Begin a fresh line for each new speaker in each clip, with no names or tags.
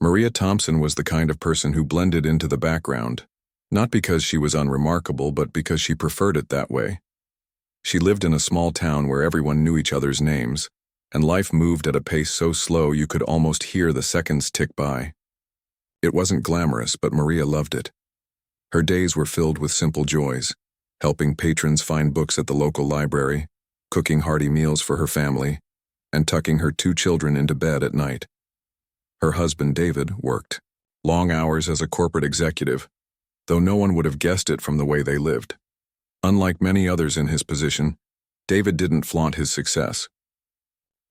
Maria Thompson was the kind of person who blended into the background, not because she was unremarkable, but because she preferred it that way. She lived in a small town where everyone knew each other's names, and life moved at a pace so slow you could almost hear the seconds tick by. It wasn't glamorous, but Maria loved it. Her days were filled with simple joys, helping patrons find books at the local library, cooking hearty meals for her family, and tucking her 2 children into bed at night. Her husband, David, worked long hours as a corporate executive, though no one would have guessed it from the way they lived. Unlike many others in his position, David didn't flaunt his success.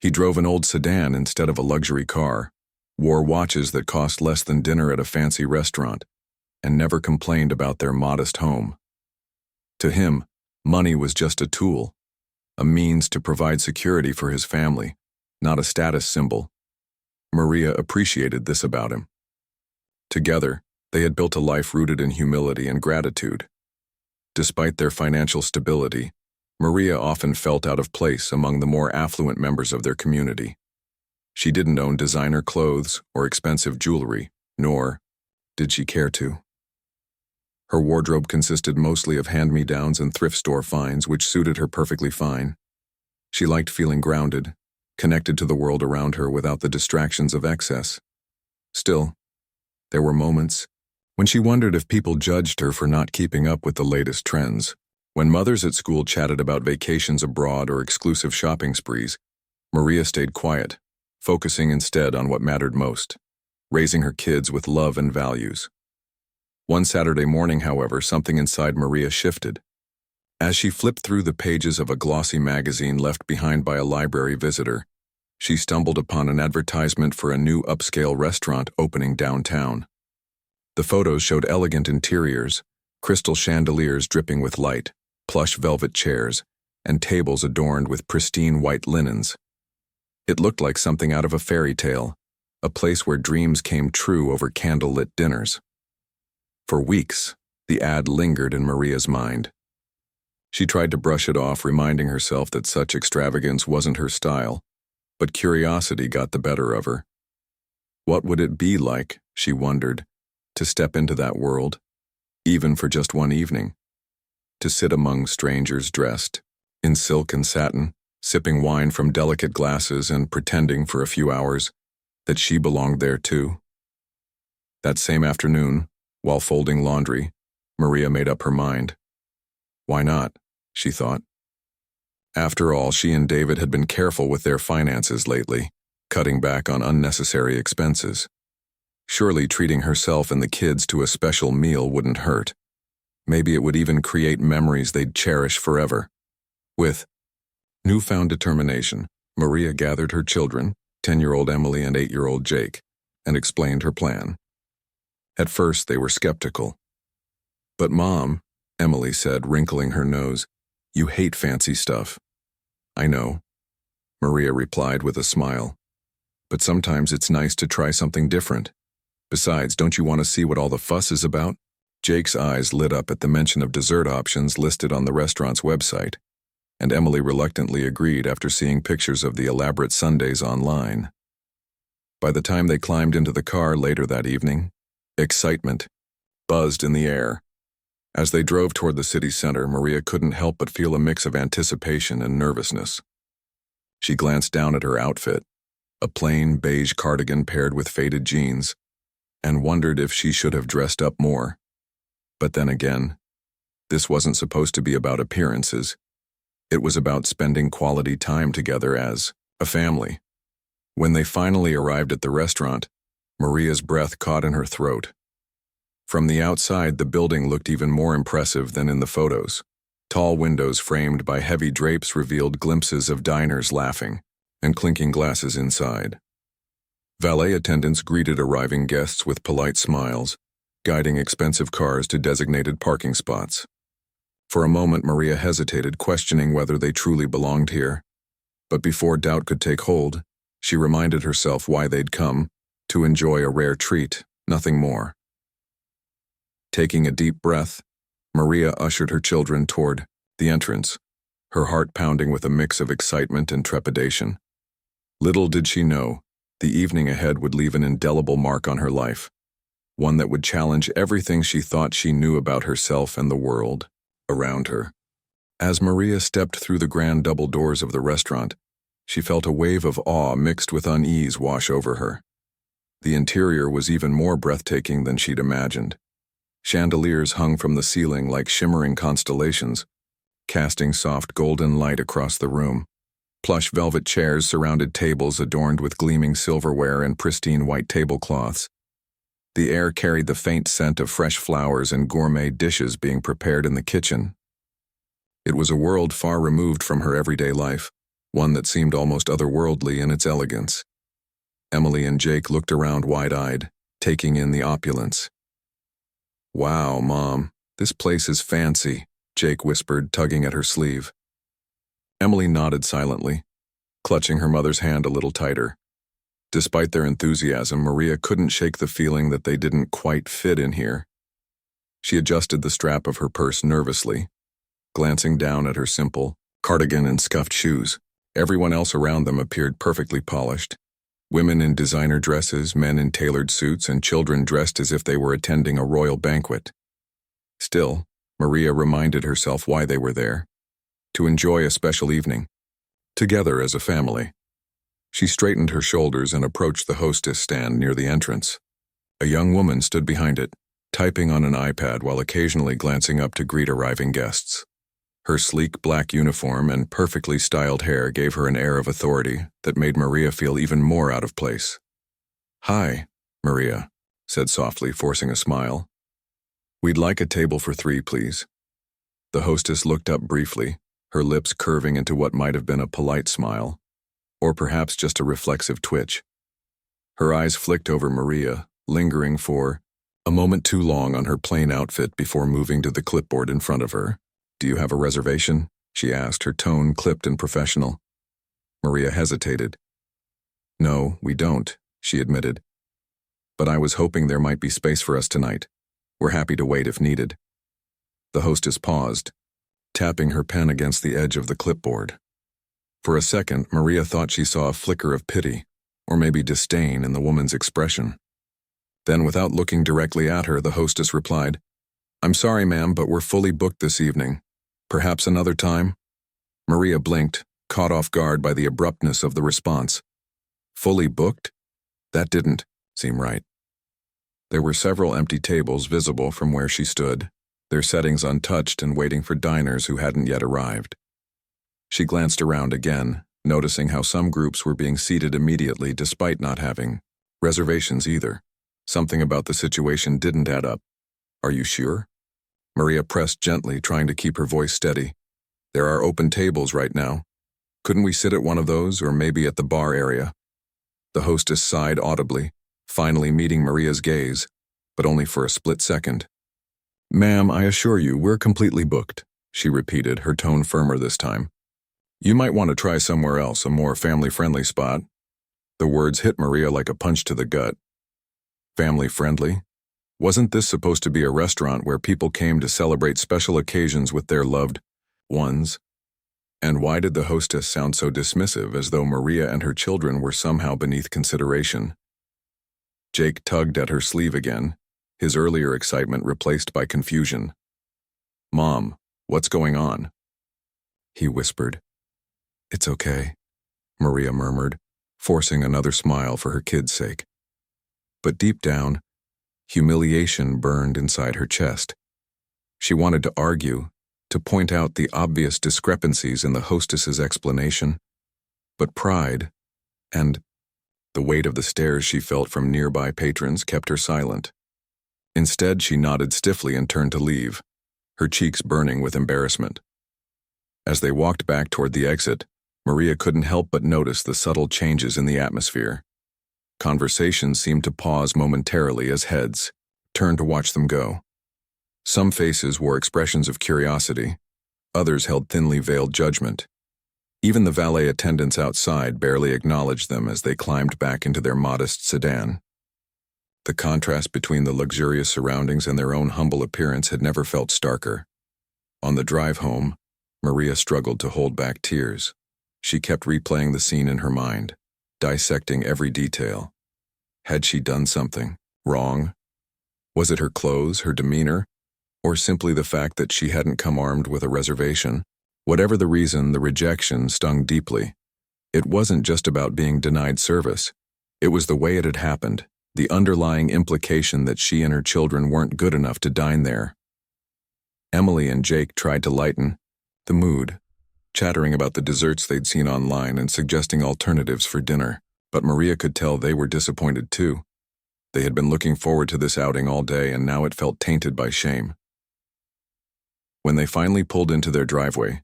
He drove an old sedan instead of a luxury car, wore watches that cost less than dinner at a fancy restaurant, and never complained about their modest home. To him, money was just a tool, a means to provide security for his family, not a status symbol. Maria appreciated this about him. Together, they had built a life rooted in humility and gratitude. Despite their financial stability, Maria often felt out of place among the more affluent members of their community. She didn't own designer clothes or expensive jewelry, nor did she care to. Her wardrobe consisted mostly of hand-me-downs and thrift store finds, which suited her perfectly fine. She liked feeling grounded, connected to the world around her without the distractions of excess. Still, there were moments when she wondered if people judged her for not keeping up with the latest trends. When mothers at school chatted about vacations abroad or exclusive shopping sprees, Maria stayed quiet, focusing instead on what mattered most, raising her kids with love and values. One Saturday morning, however, something inside Maria shifted. As she flipped through the pages of a glossy magazine left behind by a library visitor, she stumbled upon an advertisement for a new upscale restaurant opening downtown. The photos showed elegant interiors, crystal chandeliers dripping with light, plush velvet chairs, and tables adorned with pristine white linens. It looked like something out of a fairy tale, a place where dreams came true over candlelit dinners. For weeks, the ad lingered in Maria's mind. She tried to brush it off, reminding herself that such extravagance wasn't her style, but curiosity got the better of her. What would it be like, she wondered, to step into that world, even for just one evening? To sit among strangers dressed in silk and satin, sipping wine from delicate glasses and pretending for a few hours that she belonged there too. That same afternoon, while folding laundry, Maria made up her mind. Why not, she thought. After all, she and David had been careful with their finances lately, cutting back on unnecessary expenses. Surely treating herself and the kids to a special meal wouldn't hurt. Maybe it would even create memories they'd cherish forever. With newfound determination, Maria gathered her children, 10-year-old Emily and 8-year-old Jake, and explained her plan. At first, they were skeptical. "But Mom," Emily said, wrinkling her nose, "you hate fancy stuff." "I know," Maria replied with a smile. "But sometimes it's nice to try something different. Besides, don't you want to see what all the fuss is about?" Jake's eyes lit up at the mention of dessert options listed on the restaurant's website, and Emily reluctantly agreed after seeing pictures of the elaborate sundaes online. By the time they climbed into the car later that evening, excitement buzzed in the air. As they drove toward the city center, Maria couldn't help but feel a mix of anticipation and nervousness. She glanced down at her outfit, a plain beige cardigan paired with faded jeans, and wondered if she should have dressed up more. But then again, this wasn't supposed to be about appearances. It was about spending quality time together as a family. When they finally arrived at the restaurant, Maria's breath caught in her throat. From the outside, the building looked even more impressive than in the photos. Tall windows framed by heavy drapes revealed glimpses of diners laughing and clinking glasses inside. Valet attendants greeted arriving guests with polite smiles, guiding expensive cars to designated parking spots. For a moment, Maria hesitated, questioning whether they truly belonged here. But before doubt could take hold, she reminded herself why they'd come: to enjoy a rare treat, nothing more. Taking a deep breath, Maria ushered her children toward the entrance, her heart pounding with a mix of excitement and trepidation. Little did she know, The evening ahead would leave an indelible mark on her life, one that would challenge everything she thought she knew about herself and the world around her. As Maria stepped through the grand double doors of the restaurant, she felt a wave of awe mixed with unease wash over her. The interior was even more breathtaking than she'd imagined. Chandeliers hung from the ceiling like shimmering constellations, casting soft golden light across the room. Plush velvet chairs surrounded tables adorned with gleaming silverware and pristine white tablecloths. The air carried the faint scent of fresh flowers and gourmet dishes being prepared in the kitchen. It was a world far removed from her everyday life, one that seemed almost otherworldly in its elegance. Emily and Jake looked around wide-eyed, taking in the opulence. "Wow, Mom, this place is fancy," Jake whispered, tugging at her sleeve. Emily nodded silently, clutching her mother's hand a little tighter. Despite their enthusiasm, Maria couldn't shake the feeling that they didn't quite fit in here. She adjusted the strap of her purse nervously, glancing down at her simple cardigan and scuffed shoes. Everyone else around them appeared perfectly polished. Women in designer dresses, men in tailored suits, and children dressed as if they were attending a royal banquet. Still, Maria reminded herself why they were there: to enjoy a special evening, together as a family. She straightened her shoulders and approached the hostess stand near the entrance. A young woman stood behind it, typing on an iPad while occasionally glancing up to greet arriving guests. Her sleek black uniform and perfectly styled hair gave her an air of authority that made Maria feel even more out of place. "Hi," Maria said softly, forcing a smile. "We'd like a table for 3, please." The hostess looked up briefly, her lips curving into what might have been a polite smile, or perhaps just a reflexive twitch. Her eyes flicked over Maria, lingering for a moment too long on her plain outfit before moving to the clipboard in front of her. "Do you have a reservation?" she asked, her tone clipped and professional. Maria hesitated. "No, we don't," she admitted. "But I was hoping there might be space for us tonight. We're happy to wait if needed." The hostess paused, tapping her pen against the edge of the clipboard. For a second, Maria thought she saw a flicker of pity, or maybe disdain, in the woman's expression. Then, without looking directly at her, the hostess replied, "I'm sorry, ma'am, but we're fully booked this evening. Perhaps another time?" Maria blinked, caught off guard by the abruptness of the response. Fully booked? That didn't seem right. There were several empty tables visible from where she stood, their settings untouched and waiting for diners who hadn't yet arrived. She glanced around again, noticing how some groups were being seated immediately despite not having reservations either. Something about the situation didn't add up. "Are you sure?" Maria pressed gently, trying to keep her voice steady. "There are open tables right now. Couldn't we sit at one of those, or maybe at the bar area?" The hostess sighed audibly, finally meeting Maria's gaze, but only for a split second. "Ma'am, I assure you, we're completely booked," she repeated, her tone firmer this time. "You might want to try somewhere else, a more family-friendly spot." The words hit Maria like a punch to the gut. Family-friendly? Wasn't this supposed to be a restaurant where people came to celebrate special occasions with their loved ones? And why did the hostess sound so dismissive, as though Maria and her children were somehow beneath consideration? Jake tugged at her sleeve again, his earlier excitement replaced by confusion. "Mom, what's going on?" he whispered. "It's okay," Maria murmured, forcing another smile for her kid's sake. But deep down, humiliation burned inside her chest. She wanted to argue, to point out the obvious discrepancies in the hostess's explanation, but pride, and the weight of the stares she felt from nearby patrons kept her silent. Instead, she nodded stiffly and turned to leave, her cheeks burning with embarrassment. As they walked back toward the exit, Maria couldn't help but notice the subtle changes in the atmosphere. Conversations seemed to pause momentarily as heads turned to watch them go. Some faces wore expressions of curiosity, others held thinly veiled judgment. Even the valet attendants outside barely acknowledged them as they climbed back into their modest sedan. The contrast between the luxurious surroundings and their own humble appearance had never felt starker. On the drive home, Maria struggled to hold back tears. She kept replaying the scene in her mind, dissecting every detail. Had she done something wrong? Was it her clothes, her demeanor, or simply the fact that she hadn't come armed with a reservation? Whatever the reason, the rejection stung deeply. It wasn't just about being denied service. It was the way it had happened, the underlying implication that she and her children weren't good enough to dine there. Emily and Jake tried to lighten the mood, chattering about the desserts they'd seen online and suggesting alternatives for dinner, but Maria could tell they were disappointed too. They had been looking forward to this outing all day, and now it felt tainted by shame. When they finally pulled into their driveway,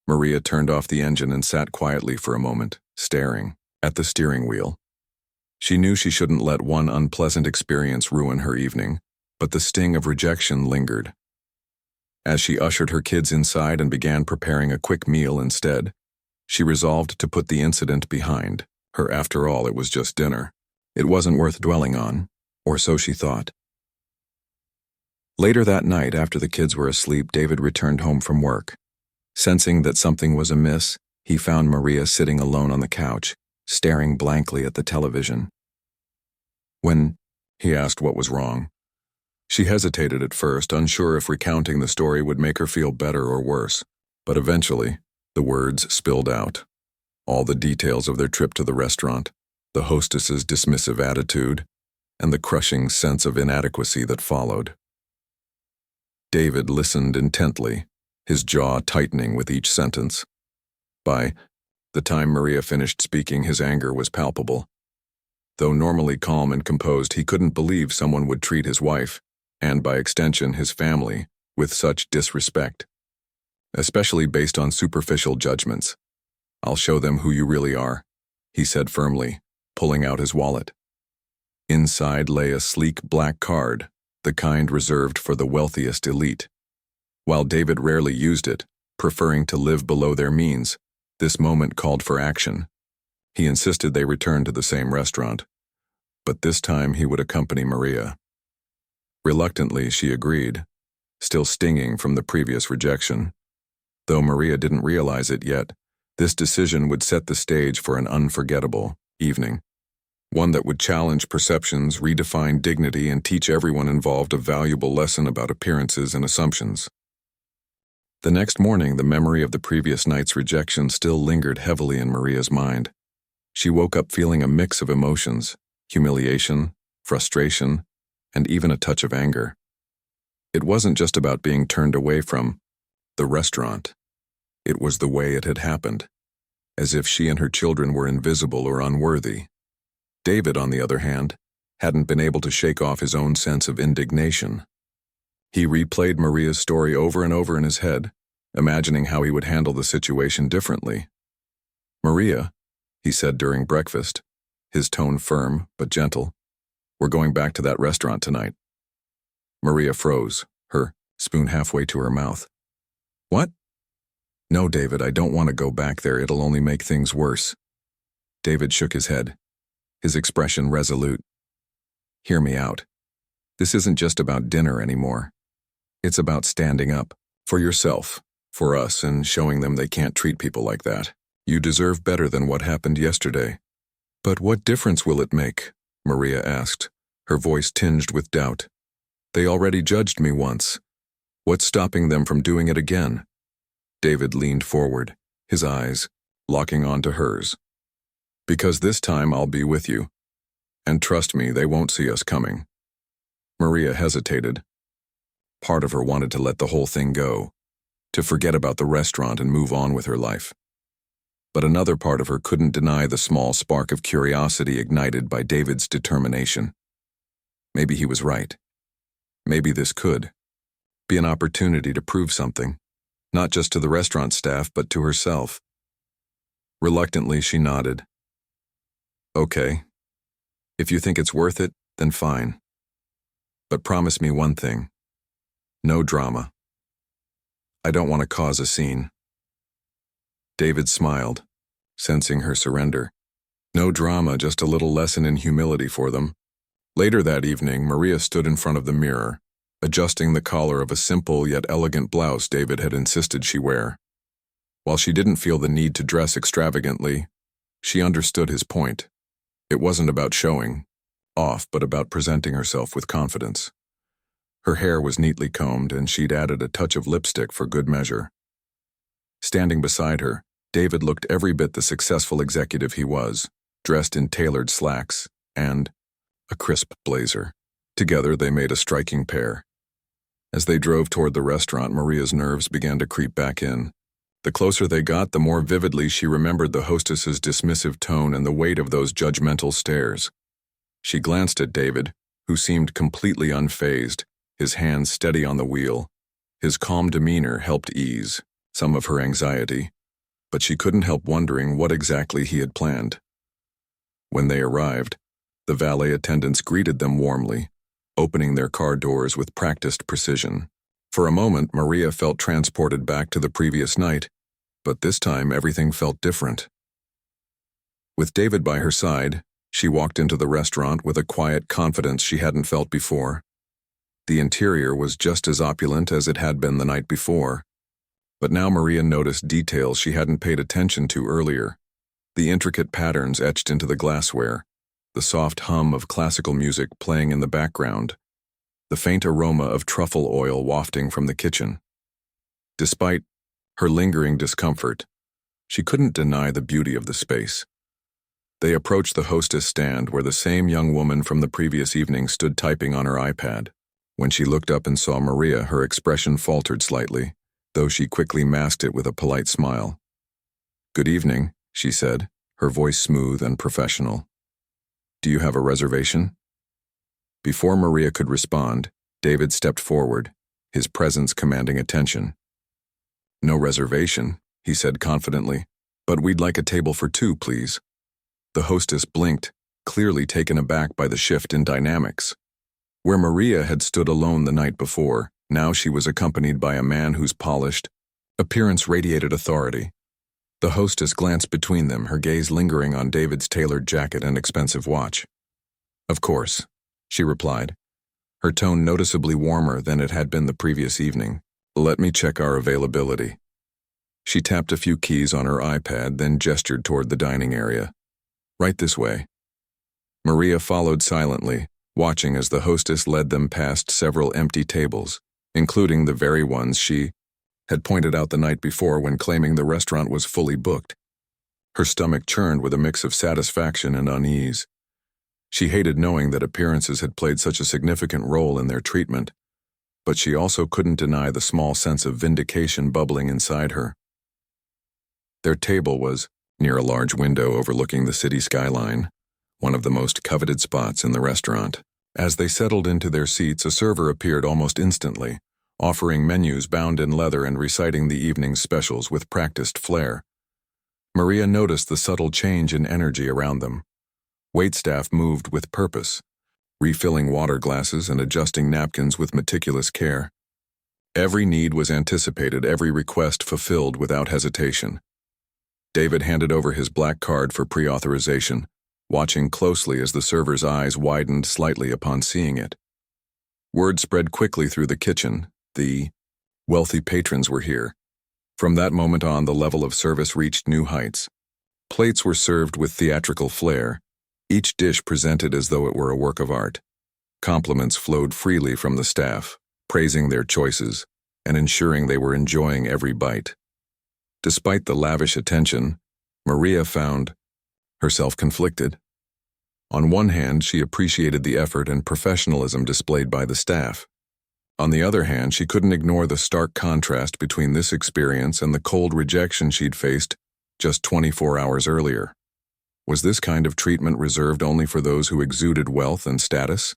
Maria turned off the engine and sat quietly for a moment, staring at the steering wheel. She knew she shouldn't let one unpleasant experience ruin her evening, but the sting of rejection lingered. As she ushered her kids inside and began preparing a quick meal instead, she resolved to put the incident behind her. After all, it was just dinner. It wasn't worth dwelling on, or so she thought. Later that night, after the kids were asleep, David returned home from work. Sensing that something was amiss, he found Maria sitting alone on the couch, staring blankly at the television. When he asked what was wrong, she hesitated at first, unsure if recounting the story would make her feel better or worse. But eventually, the words spilled out. All the details of their trip to the restaurant, the hostess's dismissive attitude, and the crushing sense of inadequacy that followed. David listened intently, his jaw tightening with each sentence. By the time Maria finished speaking, his anger was palpable. Though normally calm and composed, he couldn't believe someone would treat his wife, and by extension his family, with such disrespect. Especially based on superficial judgments. "I'll show them who you really are," he said firmly, pulling out his wallet. Inside lay a sleek black card, the kind reserved for the wealthiest elite. While David rarely used it, preferring to live below their means, this moment called for action. He insisted they return to the same restaurant, but this time he would accompany Maria. Reluctantly, she agreed, still stinging from the previous rejection. Though Maria didn't realize it yet, this decision would set the stage for an unforgettable evening. One that would challenge perceptions, redefine dignity, and teach everyone involved a valuable lesson about appearances and assumptions. The next morning, the memory of the previous night's rejection still lingered heavily in Maria's mind. She woke up feeling a mix of emotions: humiliation, frustration, and even a touch of anger. It wasn't just about being turned away from the restaurant. It was the way it had happened, as if she and her children were invisible or unworthy. David, on the other hand, hadn't been able to shake off his own sense of indignation. He replayed Maria's story over and over in his head, imagining how he would handle the situation differently. "Maria," he said during breakfast, his tone firm but gentle, "we're going back to that restaurant tonight." Maria froze, her spoon halfway to her mouth. "What?" "No, David, I don't want to go back there. It'll only make things worse." David shook his head, his expression resolute. "Hear me out. This isn't just about dinner anymore. It's about standing up for yourself, for us, and showing them they can't treat people like that. You deserve better than what happened yesterday." "But what difference will it make?" Maria asked, her voice tinged with doubt. "They already judged me once. What's stopping them from doing it again?" David leaned forward, his eyes locking onto hers. "Because this time I'll be with you. And trust me, they won't see us coming." Maria hesitated. Part of her wanted to let the whole thing go, to forget about the restaurant and move on with her life. But another part of her couldn't deny the small spark of curiosity ignited by David's determination. Maybe he was right. Maybe this could be an opportunity to prove something, not just to the restaurant staff, but to herself. Reluctantly, she nodded. "Okay. If you think it's worth it, then fine. But promise me one thing. No drama. I don't want to cause a scene." David smiled, sensing her surrender. No drama, just a little lesson in humility for them. Later that evening, Maria stood in front of the mirror, adjusting the collar of a simple yet elegant blouse David had insisted she wear. While she didn't feel the need to dress extravagantly, she understood his point. It wasn't about showing off, but about presenting herself with confidence. Her hair was neatly combed, and she'd added a touch of lipstick for good measure. Standing beside her, David looked every bit the successful executive he was, dressed in tailored slacks and a crisp blazer. Together, they made a striking pair. As they drove toward the restaurant, Maria's nerves began to creep back in. The closer they got, the more vividly she remembered the hostess's dismissive tone and the weight of those judgmental stares. She glanced at David, who seemed completely unfazed, his hands steady on the wheel. His calm demeanor helped ease some of her anxiety, but she couldn't help wondering what exactly he had planned. When they arrived, the valet attendants greeted them warmly, opening their car doors with practiced precision. For a moment, Maria felt transported back to the previous night, but this time everything felt different. With David by her side, she walked into the restaurant with a quiet confidence she hadn't felt before. The interior was just as opulent as it had been the night before, but now Maria noticed details she hadn't paid attention to earlier. The intricate patterns etched into the glassware, the soft hum of classical music playing in the background, the faint aroma of truffle oil wafting from the kitchen. Despite her lingering discomfort, she couldn't deny the beauty of the space. They approached the hostess stand where the same young woman from the previous evening stood typing on her iPad. When she looked up and saw Maria, her expression faltered slightly, though she quickly masked it with a polite smile. "Good evening," she said, her voice smooth and professional. "Do you have a reservation?" Before Maria could respond, David stepped forward, his presence commanding attention. "No reservation," he said confidently, "but we'd like a table for two, please." The hostess blinked, clearly taken aback by the shift in dynamics. Where Maria had stood alone the night before, now she was accompanied by a man whose polished appearance radiated authority. The hostess glanced between them, her gaze lingering on David's tailored jacket and expensive watch. "Of course," she replied, her tone noticeably warmer than it had been the previous evening. "Let me check our availability." She tapped a few keys on her iPad, then gestured toward the dining area. "Right this way." Maria followed silently, watching as the hostess led them past several empty tables, including the very ones she had pointed out the night before when claiming the restaurant was fully booked. Her stomach churned with a mix of satisfaction and unease. She hated knowing that appearances had played such a significant role in their treatment, but she also couldn't deny the small sense of vindication bubbling inside her. Their table was near a large window overlooking the city skyline, one of the most coveted spots in the restaurant. As they settled into their seats, a server appeared almost instantly, offering menus bound in leather and reciting the evening's specials with practiced flair. Maria noticed the subtle change in energy around them. Waitstaff moved with purpose, refilling water glasses and adjusting napkins with meticulous care. Every need was anticipated, every request fulfilled without hesitation. David handed over his black card for pre-authorization, watching closely as the server's eyes widened slightly upon seeing it. Word spread quickly through the kitchen. The wealthy patrons were here. From that moment on, the level of service reached new heights. Plates were served with theatrical flair, each dish presented as though it were a work of art. Compliments flowed freely from the staff, praising their choices and ensuring they were enjoying every bite. Despite the lavish attention, Maria found herself conflicted. On one hand, she appreciated the effort and professionalism displayed by the staff. On the other hand, she couldn't ignore the stark contrast between this experience and the cold rejection she'd faced just 24 hours earlier. Was this kind of treatment reserved only for those who exuded wealth and status?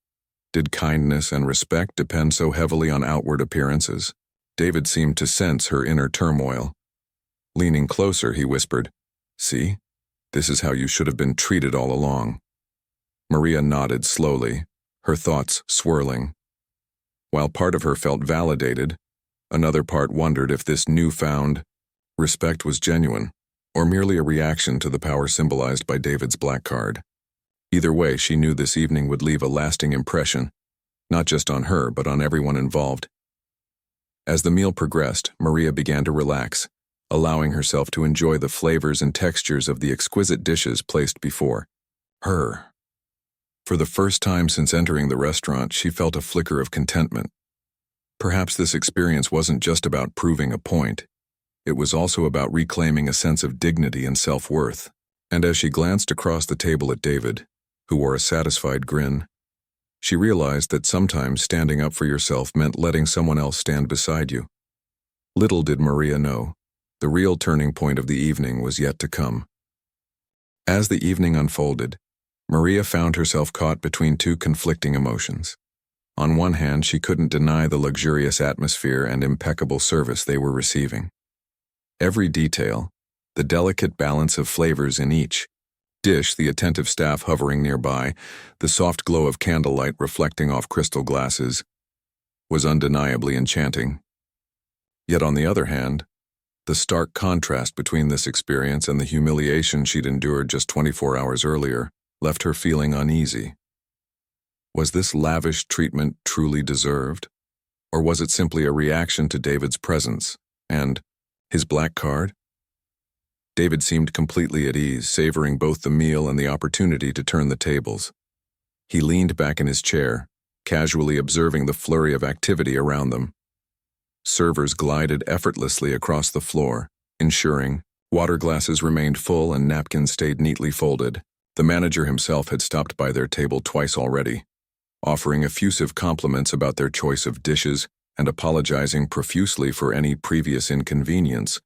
Did kindness and respect depend so heavily on outward appearances? David seemed to sense her inner turmoil. Leaning closer, he whispered, "See? This is how you should have been treated all along." Maria nodded slowly, her thoughts swirling. While part of her felt validated, another part wondered if this newfound respect was genuine, or merely a reaction to the power symbolized by David's black card. Either way, she knew this evening would leave a lasting impression, not just on her, but on everyone involved. As the meal progressed, Maria began to relax, allowing herself to enjoy the flavors and textures of the exquisite dishes placed before Her. For the first time since entering the restaurant, she felt a flicker of contentment. Perhaps this experience wasn't just about proving a point. It was also about reclaiming a sense of dignity and self-worth. And as she glanced across the table at David, who wore a satisfied grin, she realized that sometimes standing up for yourself meant letting someone else stand beside you. Little did Maria know, the real turning point of the evening was yet to come. As the evening unfolded, Maria found herself caught between two conflicting emotions. On one hand, she couldn't deny the luxurious atmosphere and impeccable service they were receiving. Every detail, the delicate balance of flavors in each dish, the attentive staff hovering nearby, the soft glow of candlelight reflecting off crystal glasses, was undeniably enchanting. Yet on the other hand, the stark contrast between this experience and the humiliation she'd endured just 24 hours earlier left her feeling uneasy. Was this lavish treatment truly deserved? Or was it simply a reaction to David's presence and his black card? David seemed completely at ease, savoring both the meal and the opportunity to turn the tables. He leaned back in his chair, casually observing the flurry of activity around them. Servers glided effortlessly across the floor, ensuring water glasses remained full and napkins stayed neatly folded. The manager himself had stopped by their table twice already, offering effusive compliments about their choice of dishes and apologizing profusely for any previous inconvenience,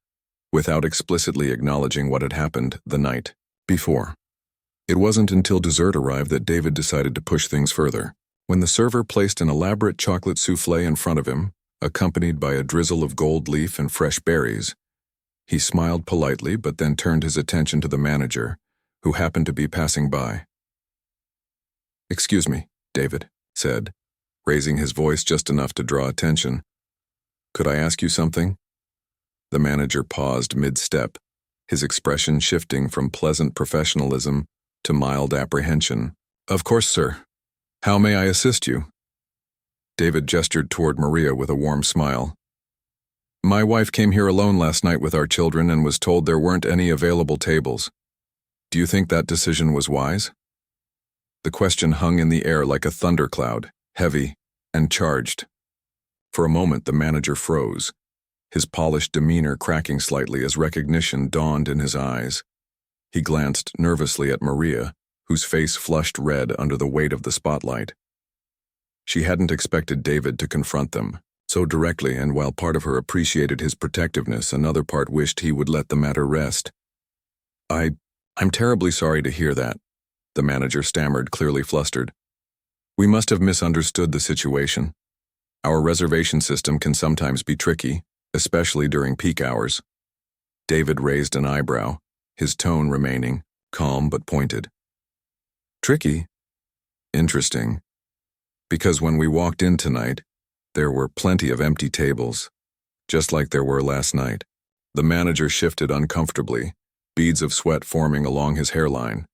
without explicitly acknowledging what had happened the night before. It wasn't until dessert arrived that David decided to push things further. When the server placed an elaborate chocolate souffle in front of him, accompanied by a drizzle of gold leaf and fresh berries, he smiled politely but then turned his attention to the manager, who happened to be passing by. "Excuse me," David said, raising his voice just enough to draw attention. "Could I ask you something?" The manager paused mid-step, his expression shifting from pleasant professionalism to mild apprehension. "Of course, sir. How may I assist you?" David gestured toward Maria with a warm smile. "My wife came here alone last night with our children and was told there weren't any available tables. Do you think that decision was wise?" The question hung in the air like a thundercloud, heavy and charged. For a moment the manager froze, his polished demeanor cracking slightly as recognition dawned in his eyes. He glanced nervously at Maria, whose face flushed red under the weight of the spotlight. She hadn't expected David to confront them so directly, and while part of her appreciated his protectiveness, another part wished he would let the matter rest. I'm terribly sorry to hear that," the manager stammered, clearly flustered. "We must have misunderstood the situation. Our reservation system can sometimes be tricky, especially during peak hours." David raised an eyebrow, his tone remaining calm but pointed. "Tricky? Interesting. Because when we walked in tonight, there were plenty of empty tables, just like there were last night." The manager shifted uncomfortably, beads of sweat forming along his hairline.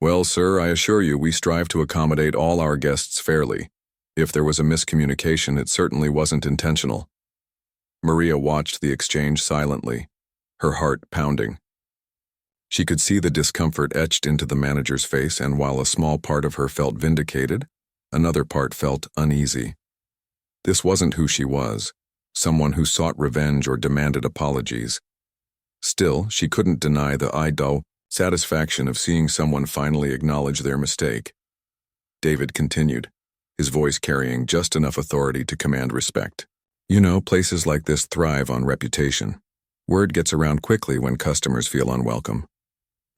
"Well, sir, I assure you we strive to accommodate all our guests fairly. If there was a miscommunication, it certainly wasn't intentional." Maria watched the exchange silently, her heart pounding. She could see the discomfort etched into the manager's face, and while a small part of her felt vindicated, another part felt uneasy. This wasn't who she was, someone who sought revenge or demanded apologies. Still, she couldn't deny the idle satisfaction of seeing someone finally acknowledge their mistake. David continued, his voice carrying just enough authority to command respect. "You know, places like this thrive on reputation. Word gets around quickly when customers feel unwelcome.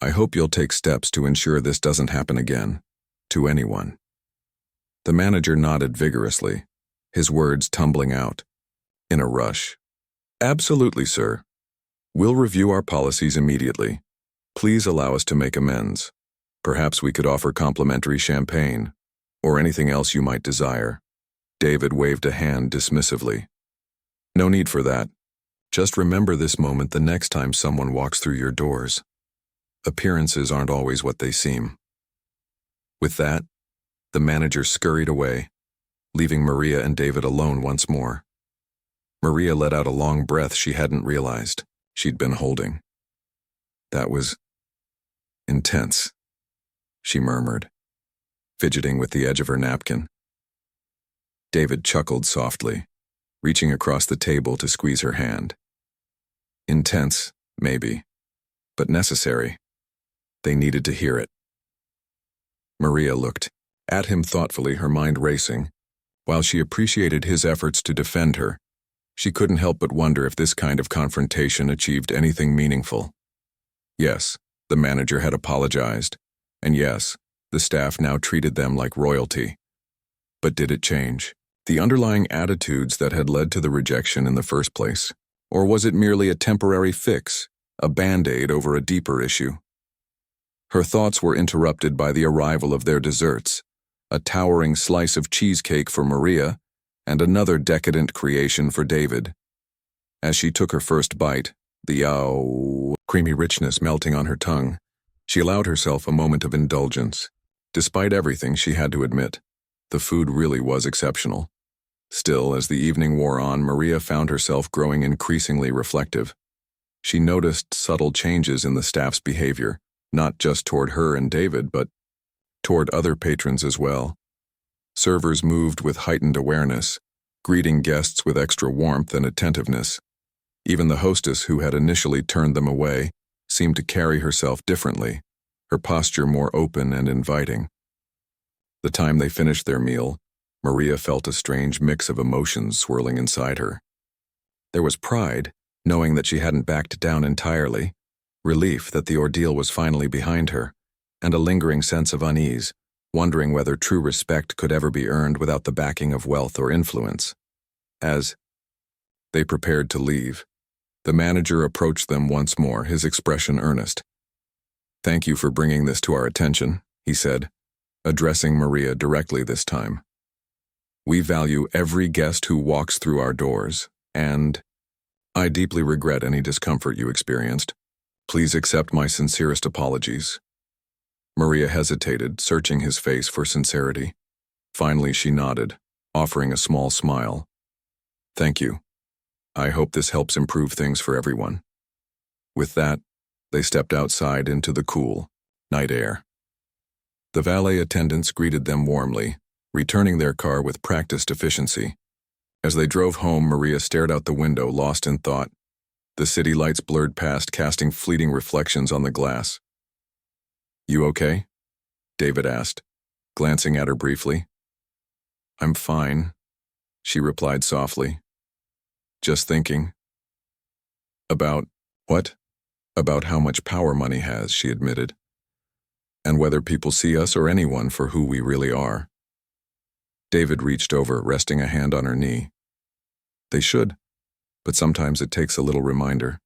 I hope you'll take steps to ensure this doesn't happen again, to anyone." The manager nodded vigorously, his words tumbling out, in a rush. "Absolutely, sir. We'll review our policies immediately. Please allow us to make amends. Perhaps we could offer complimentary champagne, or anything else you might desire." David waved a hand dismissively. "No need for that. Just remember this moment the next time someone walks through your doors. Appearances aren't always what they seem." With that, the manager scurried away, leaving Maria and David alone once more. Maria let out a long breath she hadn't realized she'd been holding. That was intense. she murmured, fidgeting with the edge of her napkin. David chuckled softly, reaching across the table to squeeze her hand. Intense, maybe, but necessary. They needed to hear it. Maria looked at him thoughtfully, her mind racing. While she appreciated his efforts to defend her, she couldn't help but wonder if this kind of confrontation achieved anything meaningful. Yes, the manager had apologized, and yes, the staff now treated them like royalty. But did it change the underlying attitudes that had led to the rejection in the first place? Or was it merely a temporary fix, a band-aid over a deeper issue? Her thoughts were interrupted by the arrival of their desserts, a towering slice of cheesecake for Maria, and another decadent creation for David. As she took her first bite, the creamy richness melting on her tongue, she allowed herself a moment of indulgence. Despite everything, she had to admit, the food really was exceptional. Still, as the evening wore on, Maria found herself growing increasingly reflective. She noticed subtle changes in the staff's behavior, not just toward her and David, but toward other patrons as well. Servers moved with heightened awareness, greeting guests with extra warmth and attentiveness. Even the hostess, who had initially turned them away, seemed to carry herself differently, her posture more open and inviting. The time they finished their meal, Maria felt a strange mix of emotions swirling inside her. There was pride, knowing that she hadn't backed down entirely, relief that the ordeal was finally behind her, and a lingering sense of unease, wondering whether true respect could ever be earned without the backing of wealth or influence. As they prepared to leave, the manager approached them once more, his expression earnest. "Thank you for bringing this to our attention," he said, addressing Maria directly this time. "We value every guest who walks through our doors, and I deeply regret any discomfort you experienced. Please accept my sincerest apologies." Maria hesitated, searching his face for sincerity. Finally, she nodded, offering a small smile. "Thank you. I hope this helps improve things for everyone." With that, they stepped outside into the cool, night air. The valet attendants greeted them warmly, returning their car with practiced efficiency. As they drove home, Maria stared out the window, lost in thought. The city lights blurred past, casting fleeting reflections on the glass. "You okay?" David asked, glancing at her briefly. "I'm fine," she replied softly. "Just thinking." "About what?" "About how much power money has," she admitted. "And whether people see us or anyone for who we really are." David reached over, resting a hand on her knee. "They should, but sometimes it takes a little reminder."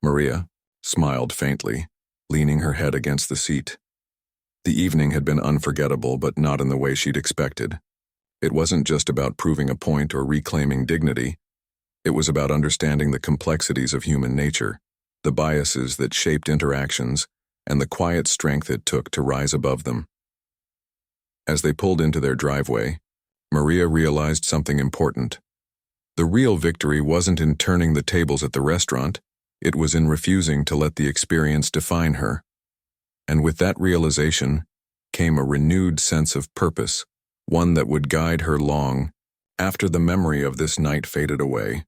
Maria smiled faintly, leaning her head against the seat. The evening had been unforgettable, but not in the way she'd expected. It wasn't just about proving a point or reclaiming dignity. It was about understanding the complexities of human nature, the biases that shaped interactions, and the quiet strength it took to rise above them. As they pulled into their driveway, Maria realized something important. The real victory wasn't in turning the tables at the restaurant, it was in refusing to let the experience define her. And with that realization came a renewed sense of purpose, one that would guide her long after the memory of this night faded away.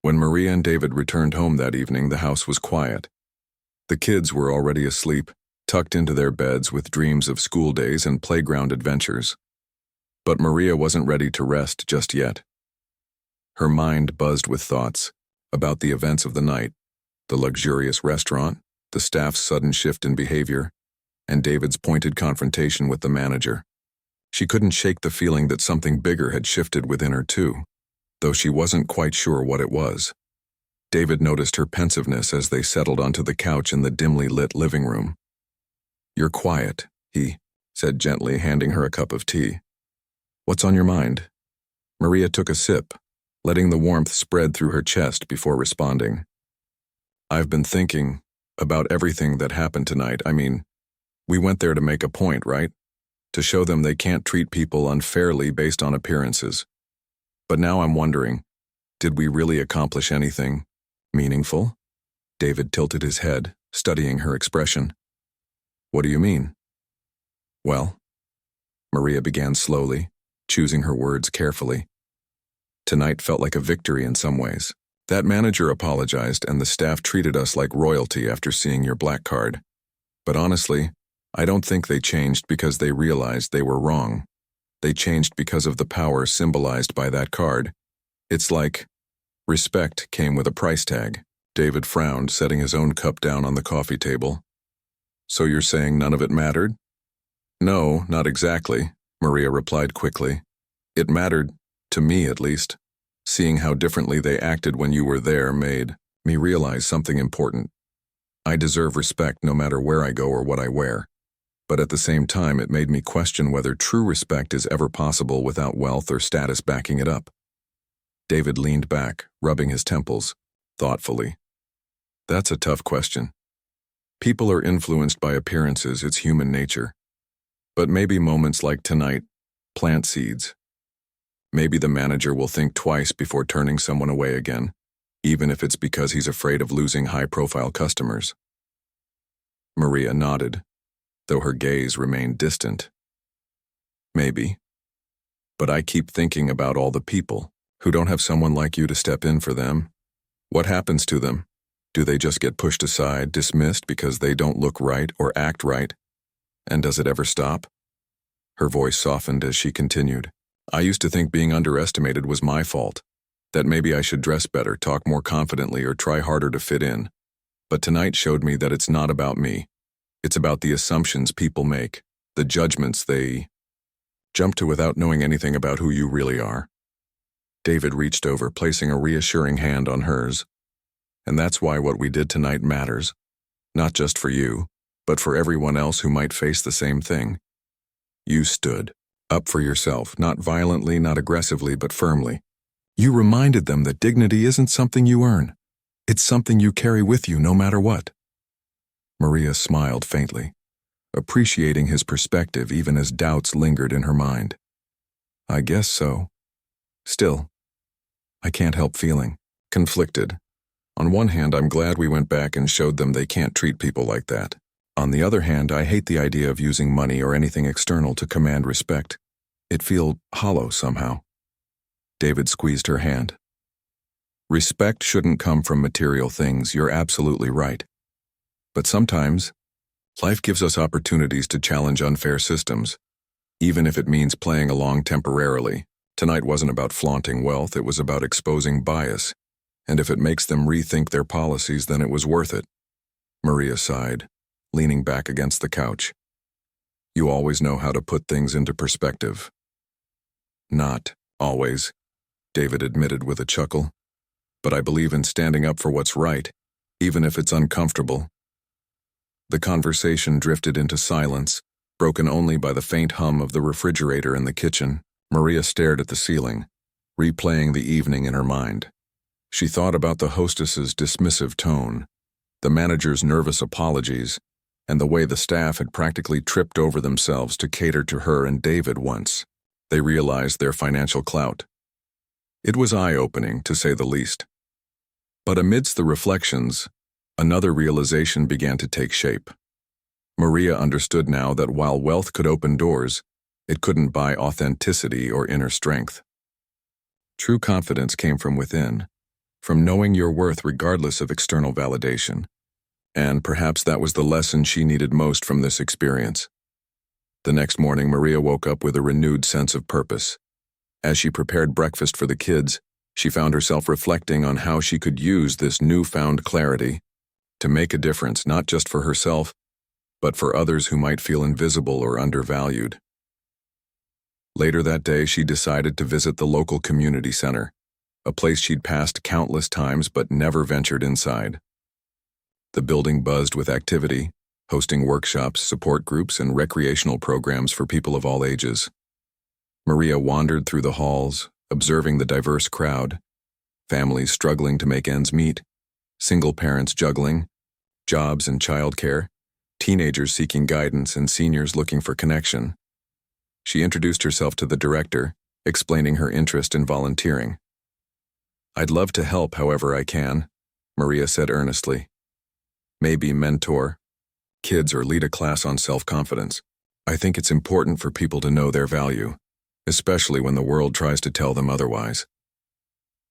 When Maria and David returned home that evening, the house was quiet. The kids were already asleep, tucked into their beds with dreams of school days and playground adventures. But Maria wasn't ready to rest just yet. Her mind buzzed with thoughts about the events of the night, the luxurious restaurant, the staff's sudden shift in behavior, and David's pointed confrontation with the manager. She couldn't shake the feeling that something bigger had shifted within her too, though she wasn't quite sure what it was. David noticed her pensiveness as they settled onto the couch in the dimly lit living room. "You're quiet," he said gently, handing her a cup of tea. "What's on your mind?" Maria took a sip, letting the warmth spread through her chest before responding. "I've been thinking about everything that happened tonight. I mean, we went there to make a point, right? To show them they can't treat people unfairly based on appearances. But now I'm wondering, did we really accomplish anything meaningful?" David tilted his head, studying her expression. What do you mean? Well, Maria began slowly, choosing her words carefully. Tonight felt like a victory in some ways. That manager apologized and the staff treated us like royalty after seeing your black card. But honestly, I don't think they changed because they realized they were wrong. They changed because of the power symbolized by that card. It's like respect came with a price tag. David frowned, setting his own cup down on the coffee table. So you're saying none of it mattered? No, not exactly, Maria replied quickly. It mattered, to me at least. Seeing how differently they acted when you were there made me realize something important. I deserve respect no matter where I go or what I wear. But at the same time, it made me question whether true respect is ever possible without wealth or status backing it up. David leaned back, rubbing his temples, thoughtfully. That's a tough question. People are influenced by appearances, it's human nature. But maybe moments like tonight plant seeds. Maybe the manager will think twice before turning someone away again, even if it's because he's afraid of losing high-profile customers. Maria nodded, though her gaze remained distant. Maybe. But I keep thinking about all the people who don't have someone like you to step in for them. What happens to them? Do they just get pushed aside, dismissed because they don't look right or act right? And does it ever stop? Her voice softened as she continued. I used to think being underestimated was my fault, that maybe I should dress better, talk more confidently, or try harder to fit in. But tonight showed me that it's not about me. It's about the assumptions people make, the judgments they jump to without knowing anything about who you really are. David reached over, placing a reassuring hand on hers. And that's why what we did tonight matters. Not just for you, but for everyone else who might face the same thing. You stood up for yourself, not violently, not aggressively, but firmly. You reminded them that dignity isn't something you earn. It's something you carry with you no matter what. Maria smiled faintly, appreciating his perspective even as doubts lingered in her mind. I guess so. Still, I can't help feeling conflicted. On one hand, I'm glad we went back and showed them they can't treat people like that. On the other hand, I hate the idea of using money or anything external to command respect. It feels hollow somehow. David squeezed her hand. Respect shouldn't come from material things, you're absolutely right. But sometimes, life gives us opportunities to challenge unfair systems, even if it means playing along temporarily. Tonight wasn't about flaunting wealth, it was about exposing bias. And if it makes them rethink their policies, then it was worth it. Maria sighed, leaning back against the couch. You always know how to put things into perspective. Not always, David admitted with a chuckle. But I believe in standing up for what's right, even if it's uncomfortable. The conversation drifted into silence, broken only by the faint hum of the refrigerator in the kitchen. Maria stared at the ceiling, replaying the evening in her mind. She thought about the hostess's dismissive tone, the manager's nervous apologies, and the way the staff had practically tripped over themselves to cater to her and David once they realized their financial clout. It was eye-opening, to say the least. But amidst the reflections, another realization began to take shape. Maria understood now that while wealth could open doors, it couldn't buy authenticity or inner strength. True confidence came from within, from knowing your worth regardless of external validation. And perhaps that was the lesson she needed most from this experience. The next morning, Maria woke up with a renewed sense of purpose. As she prepared breakfast for the kids, she found herself reflecting on how she could use this newfound clarity to make a difference, not just for herself, but for others who might feel invisible or undervalued. Later that day, she decided to visit the local community center, a place she'd passed countless times but never ventured inside. The building buzzed with activity, hosting workshops, support groups, and recreational programs for people of all ages. Maria wandered through the halls, observing the diverse crowd, families struggling to make ends meet, single parents juggling, jobs and childcare, teenagers seeking guidance, and seniors looking for connection. She introduced herself to the director, explaining her interest in volunteering. I'd love to help however I can, Maria said earnestly. Maybe mentor, kids or lead a class on self-confidence. I think it's important for people to know their value, especially when the world tries to tell them otherwise.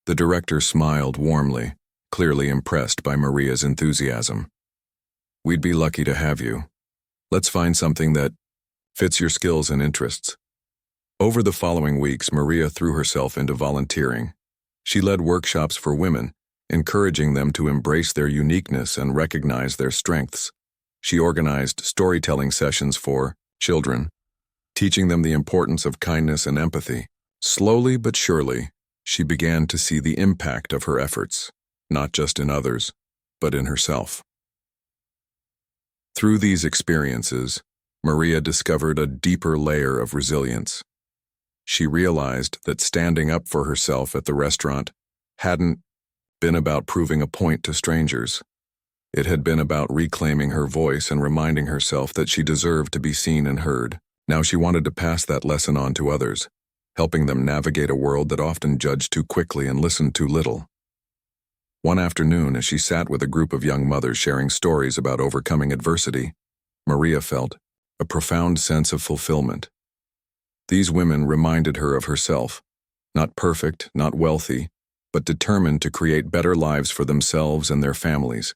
The director smiled warmly, clearly impressed by Maria's enthusiasm. We'd be lucky to have you. Let's find something that fits your skills and interests. Over the following weeks, Maria threw herself into volunteering. She led workshops for women, encouraging them to embrace their uniqueness and recognize their strengths. She organized storytelling sessions for children, teaching them the importance of kindness and empathy. Slowly but surely, she began to see the impact of her efforts, not just in others, but in herself. Through these experiences, Maria discovered a deeper layer of resilience. She realized that standing up for herself at the restaurant hadn't been about proving a point to strangers. It had been about reclaiming her voice and reminding herself that she deserved to be seen and heard. Now she wanted to pass that lesson on to others, helping them navigate a world that often judged too quickly and listened too little. One afternoon, as she sat with a group of young mothers sharing stories about overcoming adversity, Maria felt a profound sense of fulfillment. These women reminded her of herself, not perfect, not wealthy, but determined to create better lives for themselves and their families.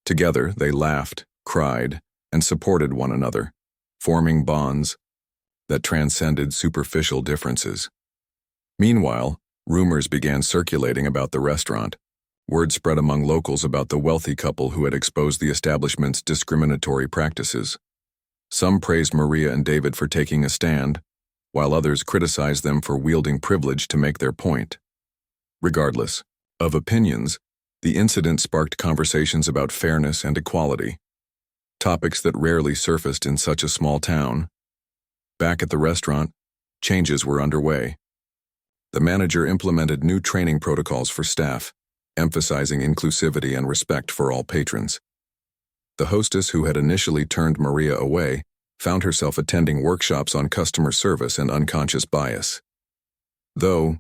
Together, they laughed, cried, and supported one another, forming bonds that transcended superficial differences. Meanwhile, rumors began circulating about the restaurant. Word spread among locals about the wealthy couple who had exposed the establishment's discriminatory practices. Some praised Maria and David for taking a stand, while others criticized them for wielding privilege to make their point. Regardless of opinions, the incident sparked conversations about fairness and equality, topics that rarely surfaced in such a small town. Back at the restaurant, changes were underway. The manager implemented new training protocols for staff, emphasizing inclusivity and respect for all patrons. The hostess, who had initially turned Maria away, found herself attending workshops on customer service and unconscious bias. Though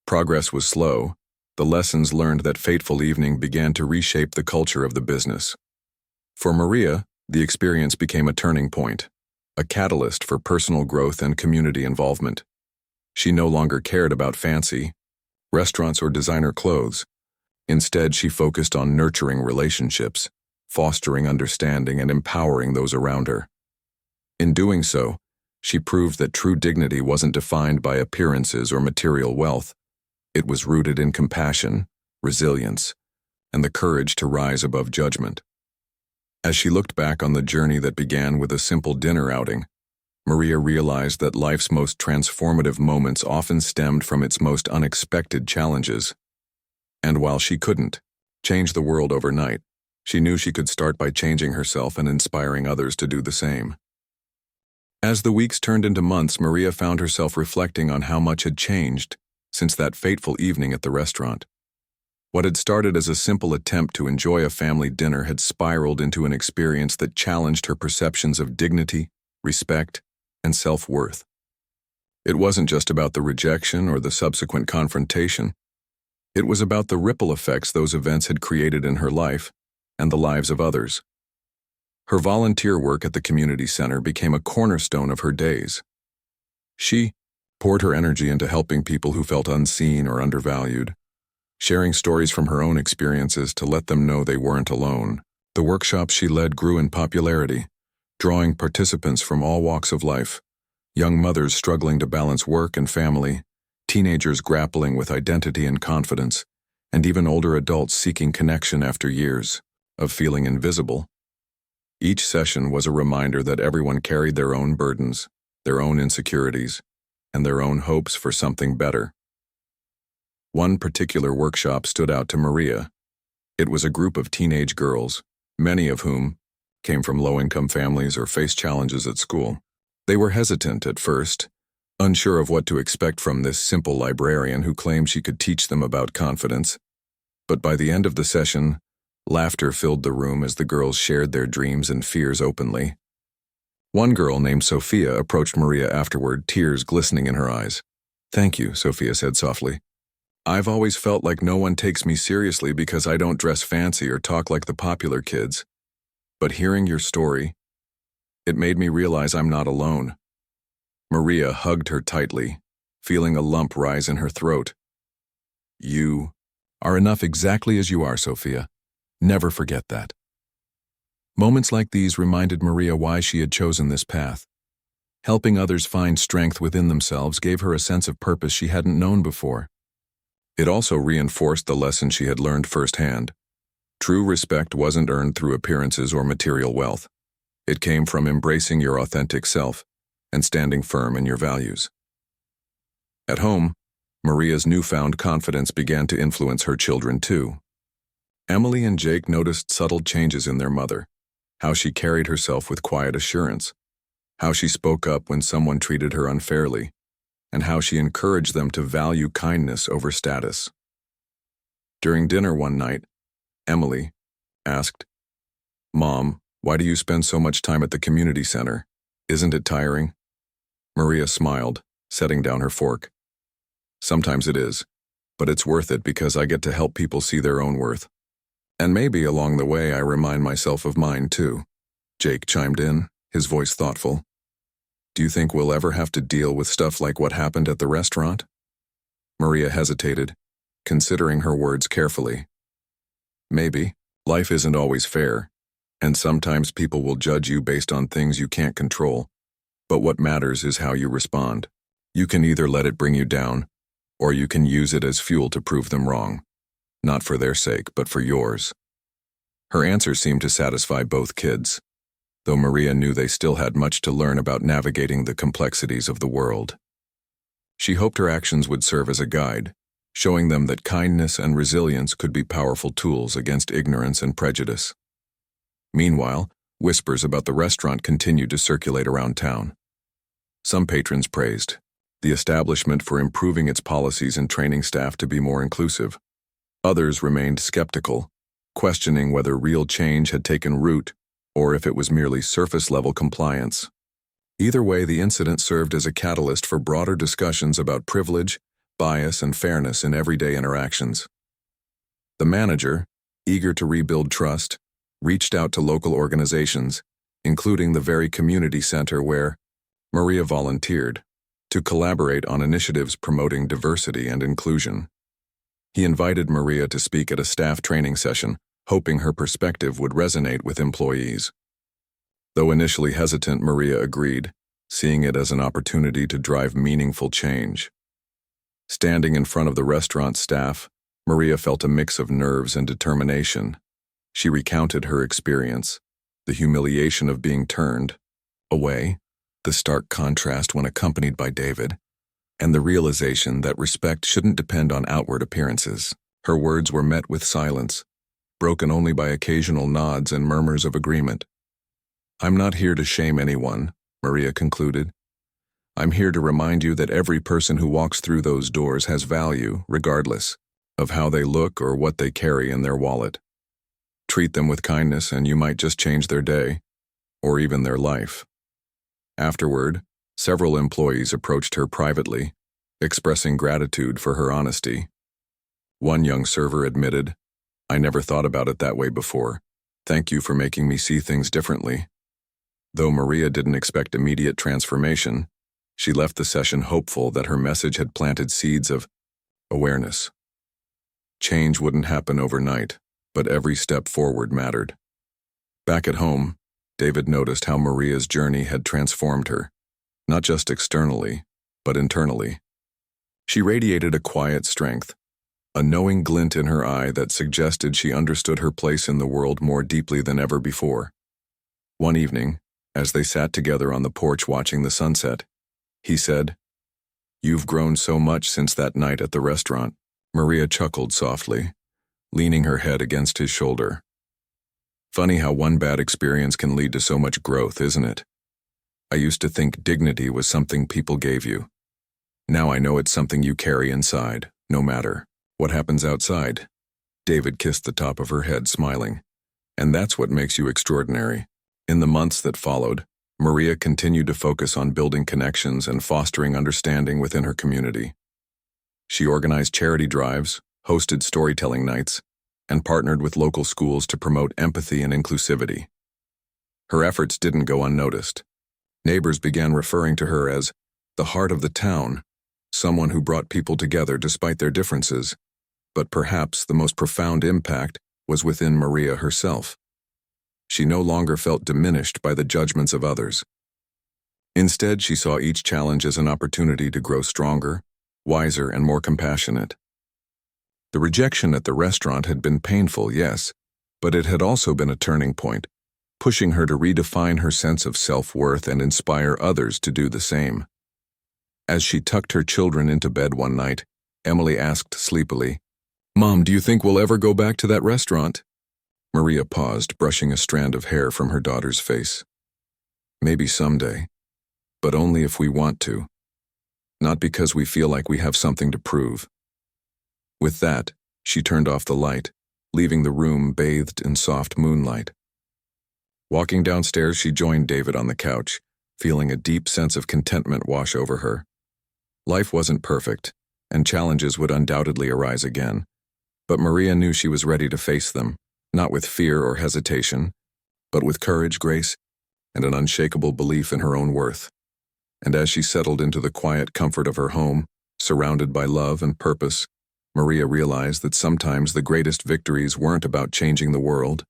progress was slow, the lessons learned that fateful evening began to reshape the culture of the business. For Maria, the experience became a turning point, a catalyst for personal growth and community involvement. She no longer cared about fancy restaurants or designer clothes. Instead, she focused on nurturing relationships, fostering understanding, and empowering those around her. In doing so, she proved that true dignity wasn't defined by appearances or material wealth. It was rooted in compassion, resilience, and the courage to rise above judgment. As she looked back on the journey that began with a simple dinner outing, Maria realized that life's most transformative moments often stemmed from its most unexpected challenges. And while she couldn't change the world overnight, she knew she could start by changing herself and inspiring others to do the same. As the weeks turned into months, Maria found herself reflecting on how much had changed since that fateful evening at the restaurant. What had started as a simple attempt to enjoy a family dinner had spiraled into an experience that challenged her perceptions of dignity, respect, and self-worth. It wasn't just about the rejection or the subsequent confrontation. It was about the ripple effects those events had created in her life and the lives of others. Her volunteer work at the community center became a cornerstone of her days. She poured her energy into helping people who felt unseen or undervalued, sharing stories from her own experiences to let them know they weren't alone. The workshops she led grew in popularity, drawing participants from all walks of life: young mothers struggling to balance work and family, teenagers grappling with identity and confidence, and even older adults seeking connection after years of feeling invisible. Each session was a reminder that everyone carried their own burdens, their own insecurities, and their own hopes for something better. One particular workshop stood out to Maria. It was a group of teenage girls, many of whom came from low-income families or faced challenges at school. They were hesitant at first, unsure of what to expect from this simple librarian who claimed she could teach them about confidence. But by the end of the session, laughter filled the room as the girls shared their dreams and fears openly. One girl named Sophia approached Maria afterward, tears glistening in her eyes. "Thank you," Sophia said softly. "I've always felt like no one takes me seriously because I don't dress fancy or talk like the popular kids. But hearing your story, it made me realize I'm not alone. Maria hugged her tightly, feeling a lump rise in her throat. You are enough exactly as you are, Sophia. Never forget that. Moments like these reminded Maria why she had chosen this path. Helping others find strength within themselves gave her a sense of purpose she hadn't known before. It also reinforced the lesson she had learned firsthand. True respect wasn't earned through appearances or material wealth. It came from embracing your authentic self and standing firm in your values. At home, Maria's newfound confidence began to influence her children too. Emily and Jake noticed subtle changes in their mother, how she carried herself with quiet assurance, how she spoke up when someone treated her unfairly, and how she encouraged them to value kindness over status. During dinner one night, Emily asked, "Mom, why do you spend so much time at the community center? Isn't it tiring?" Maria smiled, setting down her fork. "Sometimes it is, but it's worth it because I get to help people see their own worth. And maybe along the way I remind myself of mine too." Jake chimed in, his voice thoughtful. "Do you think we'll ever have to deal with stuff like what happened at the restaurant?" Maria hesitated, considering her words carefully. "Maybe. Life isn't always fair, and sometimes people will judge you based on things you can't control. But what matters is how you respond. You can either let it bring you down, or you can use it as fuel to prove them wrong. Not for their sake, but for yours." Her answer seemed to satisfy both kids, though Maria knew they still had much to learn about navigating the complexities of the world. She hoped her actions would serve as a guide, showing them that kindness and resilience could be powerful tools against ignorance and prejudice. Meanwhile, whispers about the restaurant continued to circulate around town. Some patrons praised the establishment for improving its policies and training staff to be more inclusive. Others remained skeptical, questioning whether real change had taken root or if it was merely surface-level compliance. Either way, the incident served as a catalyst for broader discussions about privilege, bias, and fairness in everyday interactions. The manager, eager to rebuild trust, reached out to local organizations, including the very community center where Maria volunteered, to collaborate on initiatives promoting diversity and inclusion. He invited Maria to speak at a staff training session, hoping her perspective would resonate with employees. Though initially hesitant, Maria agreed, seeing it as an opportunity to drive meaningful change. Standing in front of the restaurant staff, Maria felt a mix of nerves and determination. She recounted her experience, the humiliation of being turned away, the stark contrast when accompanied by David, and the realization that respect shouldn't depend on outward appearances. Her words were met with silence, broken only by occasional nods and murmurs of agreement. "I'm not here to shame anyone," Maria concluded. "I'm here to remind you that every person who walks through those doors has value, regardless of how they look or what they carry in their wallet. Treat them with kindness and you might just change their day, or even their life." Afterward, several employees approached her privately, expressing gratitude for her honesty. One young server admitted, "I never thought about it that way before. Thank you for making me see things differently." Though Maria didn't expect immediate transformation, she left the session hopeful that her message had planted seeds of awareness. Change wouldn't happen overnight, but every step forward mattered. Back at home, David noticed how Maria's journey had transformed her, not just externally, but internally. She radiated a quiet strength, a knowing glint in her eye that suggested she understood her place in the world more deeply than ever before. One evening, as they sat together on the porch watching the sunset, he said, "You've grown so much since that night at the restaurant." Maria chuckled softly, leaning her head against his shoulder. "Funny how one bad experience can lead to so much growth, isn't it? I used to think dignity was something people gave you. Now I know it's something you carry inside, no matter what happens outside." David kissed the top of her head, smiling. "And that's what makes you extraordinary." In the months that followed, Maria continued to focus on building connections and fostering understanding within her community. She organized charity drives, hosted storytelling nights, and partnered with local schools to promote empathy and inclusivity. Her efforts didn't go unnoticed. Neighbors began referring to her as the heart of the town, someone who brought people together despite their differences. But perhaps the most profound impact was within Maria herself. She no longer felt diminished by the judgments of others. Instead, she saw each challenge as an opportunity to grow stronger, wiser, and more compassionate. The rejection at the restaurant had been painful, yes, but it had also been a turning point, pushing her to redefine her sense of self-worth and inspire others to do the same. As she tucked her children into bed one night, Emily asked sleepily, "Mom, do you think we'll ever go back to that restaurant?" Maria paused, brushing a strand of hair from her daughter's face. "Maybe someday, but only if we want to. Not because we feel like we have something to prove." With that, she turned off the light, leaving the room bathed in soft moonlight. Walking downstairs, she joined David on the couch, feeling a deep sense of contentment wash over her. Life wasn't perfect, and challenges would undoubtedly arise again. But Maria knew she was ready to face them, not with fear or hesitation, but with courage, grace, and an unshakable belief in her own worth. And as she settled into the quiet comfort of her home, surrounded by love and purpose, Maria realized that sometimes the greatest victories weren't about changing the world.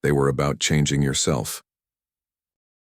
They were about changing yourself.